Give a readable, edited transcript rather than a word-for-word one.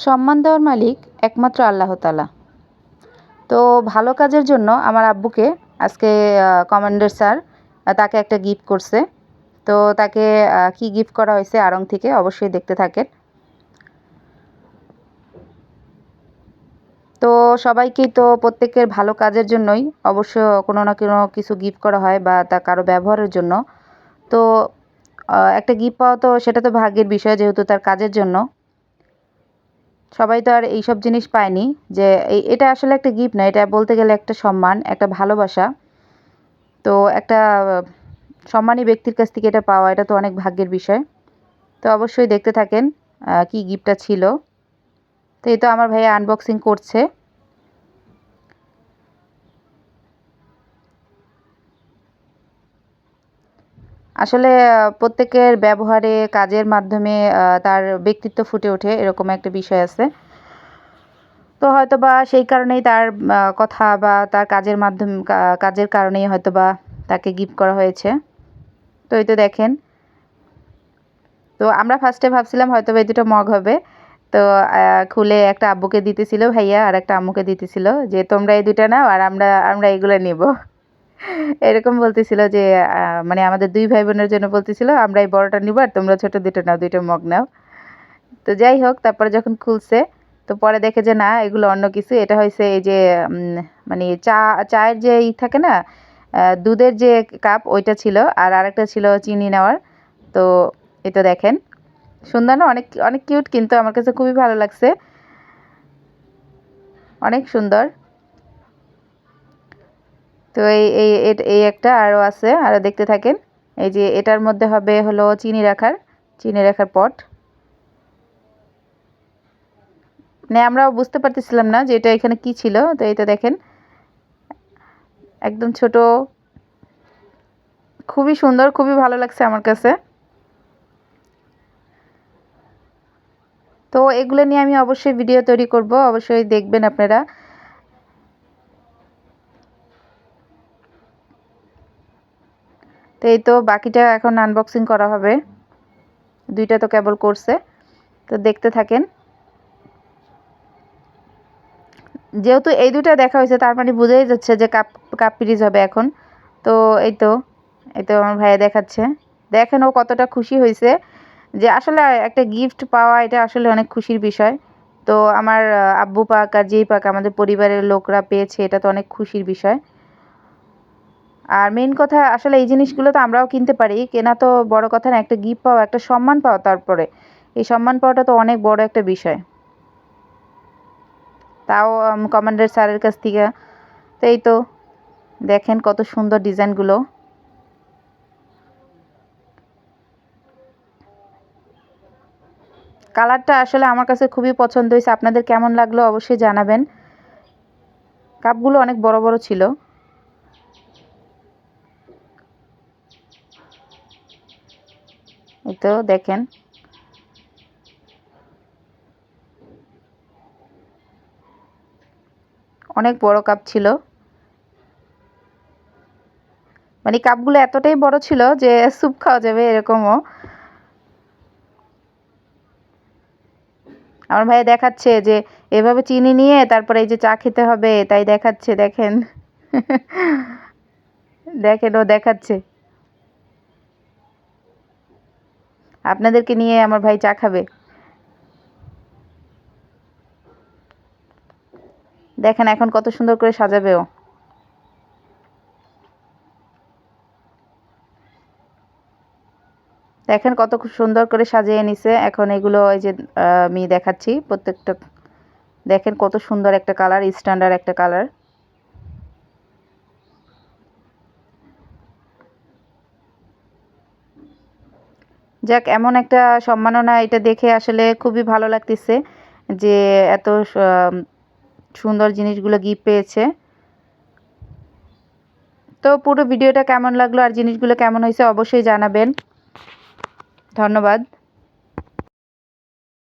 সম্মান দেওয়ার মালিক একমাত্র আল্লাহ তাআলা। তো ভালো কাজের জন্য আমার আব্বুকে আজকে কমান্ডার স্যার তাকে একটা গিফট করছে। তো তাকে কি গিফট করা হয়েছে আড়ং থেকে অবশ্যই দেখতে থাকেন। তো সবাইকেই তো প্রত্যেকের ভালো কাজের জন্যই অবশ্য কোনো না কোনো কিছু গিফট করা হয় বা তা কারো ব্যবহারের জন্য। তো একটা গিফট পাওয়া তো সেটা তো ভাগ্যের বিষয়, যেহেতু তার কাজের জন্য। সবাই তো আর এইসব জিনিস পায়নি, যে এটা আসলে একটা গিফট না, এটা বলতে গেলে একটা সম্মান, একটা ভালোবাসা। তো একটা সম্মানী ব্যক্তির কাছ থেকে এটা পাওয়া, এটা তো অনেক ভাগ্যের বিষয়। তো অবশ্যই দেখতে থাকেন কি গিফটটা ছিল। তো এই তো আমার ভাইয়া আনবক্সিং করছে। আসলে প্রত্যেকের ব্যবহারে, কাজের মাধ্যমে তার ব্যক্তিত্ব ফুটে ওঠে, এরকম একটা বিষয় আছে। তো হয়তোবা সেই কারণেই তার কথা বা তার কাজের মাধ্যম কাজের কারণেই হয়তোবা তাকে গিফট করা হয়েছে। তো এই তো দেখেন। তো আমরা ফার্স্টে ভাবছিলাম হয়তোবা এই দুটো মগ হবে। তো খুলে একটা আব্বুকে দিতেছিল ভাইয়া, আর একটা আম্মুকে দিতেছিল, যে তোমরা এই দুটো নাও আর আমরা আমরা এগুলো নিব। এরকম বলতেছিল যে মানে আমাদের দুই ভাই বোনের জন্য বলতেছিল, আমরা এই বড়টা নিব আর তোমরা ছোট দুটো নাও, দুইটা মগ নাও। তো যাই হোক, তারপরে যখন খুলছে তো পরে দেখে যে না, এগুলো অন্য কিছু। এটা হয়েছে এই যে মানে চায়ের যে থাকে না, দুধের যে কাপ, ওইটা ছিল। আর আরেকটা ছিল চিনি নেওয়ার। তো এটা দেখেন, সুন্দর না? অনেক অনেক কিউট, কিন্তু আমার কাছে খুবই ভালো লাগছে, অনেক সুন্দর। তো এই একটা আরও আছে, আরও দেখতে থাকেন। এই যে এটার মধ্যে হবে হলো চিনি রাখার পট। মানে আমরাও বুঝতে পারতেছিলাম না যে এটা এখানে কি ছিল। তো এইটা দেখেন, একদম ছোট, খুবই সুন্দর, খুবই ভালো লাগছে আমার কাছে। তো এগুলো নিয়ে আমি অবশ্যই ভিডিও তৈরি করব, অবশ্যই দেখবেন আপনারা। তো এই তো বাকিটা এখন আনবক্সিং করা হবে। দুইটা তো কেবল করছে, তো দেখতে থাকেন। যেহেতু এই দুইটা দেখা হয়েছে, তার মানে বোঝাই যাচ্ছে যে কাপ পিরিজ হবে এখন। তো এই তো আমার ভাইয়া দেখাচ্ছে। দেখেন ও কতটা খুশি হয়েছে, যে আসলে একটা গিফট পাওয়া এটা আসলে অনেক খুশির বিষয়। তো আমার আব্বু পাক আর যেই পাক আমাদের পরিবারের লোকরা পেয়েছে, এটা তো অনেক খুশির বিষয়। আর মেইন কথা, আসলে এই জিনিসগুলো তো আমরাও কিনতে পারি, কেনা তো বড় কথা না, একটা গিফট পাওয়া, একটা সম্মান পাওয়া, তারপরে এই সম্মান পাওয়াটা তো অনেক বড় একটা বিষয়। তাও কমান্ডার স্যারের কাছ থেকে। তো এই তো দেখেন কত সুন্দর ডিজাইনগুলো। কালারটা আসলে আমার কাছে খুবই পছন্দ হয়েছে। আপনাদের কেমন লাগলো অবশ্যই জানাবেন। কাপগুলো অনেক বড় বড় ছিল। এই তো দেখেন, অনেক বড় কাপ ছিল। মানে কাপগুলো এতটাই বড় ছিল যে স্যুপ খাওয়া যাবে এরকমও। আমার ভাই দেখাচ্ছে যে এভাবে চিনি নিয়ে তারপরে এই যে চা খেতে হবে, তাই দেখাচ্ছে। দেখেন, দেখেন ও দেখাচ্ছে আপনাদেরকে নিয়ে আমার ভাই চা খাবে। দেখেন এখন কত সুন্দর করে সাজাবে ও। দেখেন কত খুব সুন্দর করে সাজিয়ে নিছে। এখন এগুলো এই যে আমি দেখাচ্ছি প্রত্যেকটা। দেখেন কত সুন্দর একটা কালার, স্ট্যান্ডার্ড একটা কালার। যাক, এমন একটা সম্মাননা, এটা দেখে আসলে খুবই ভালো লাগতেছে যে এত সুন্দর জিনিসগুলো গিফট পেয়েছে। তো পুরো ভিডিওটা কেমন লাগলো আর জিনিসগুলো কেমন হয়েছে অবশ্যই জানাবেন। ধন্যবাদ।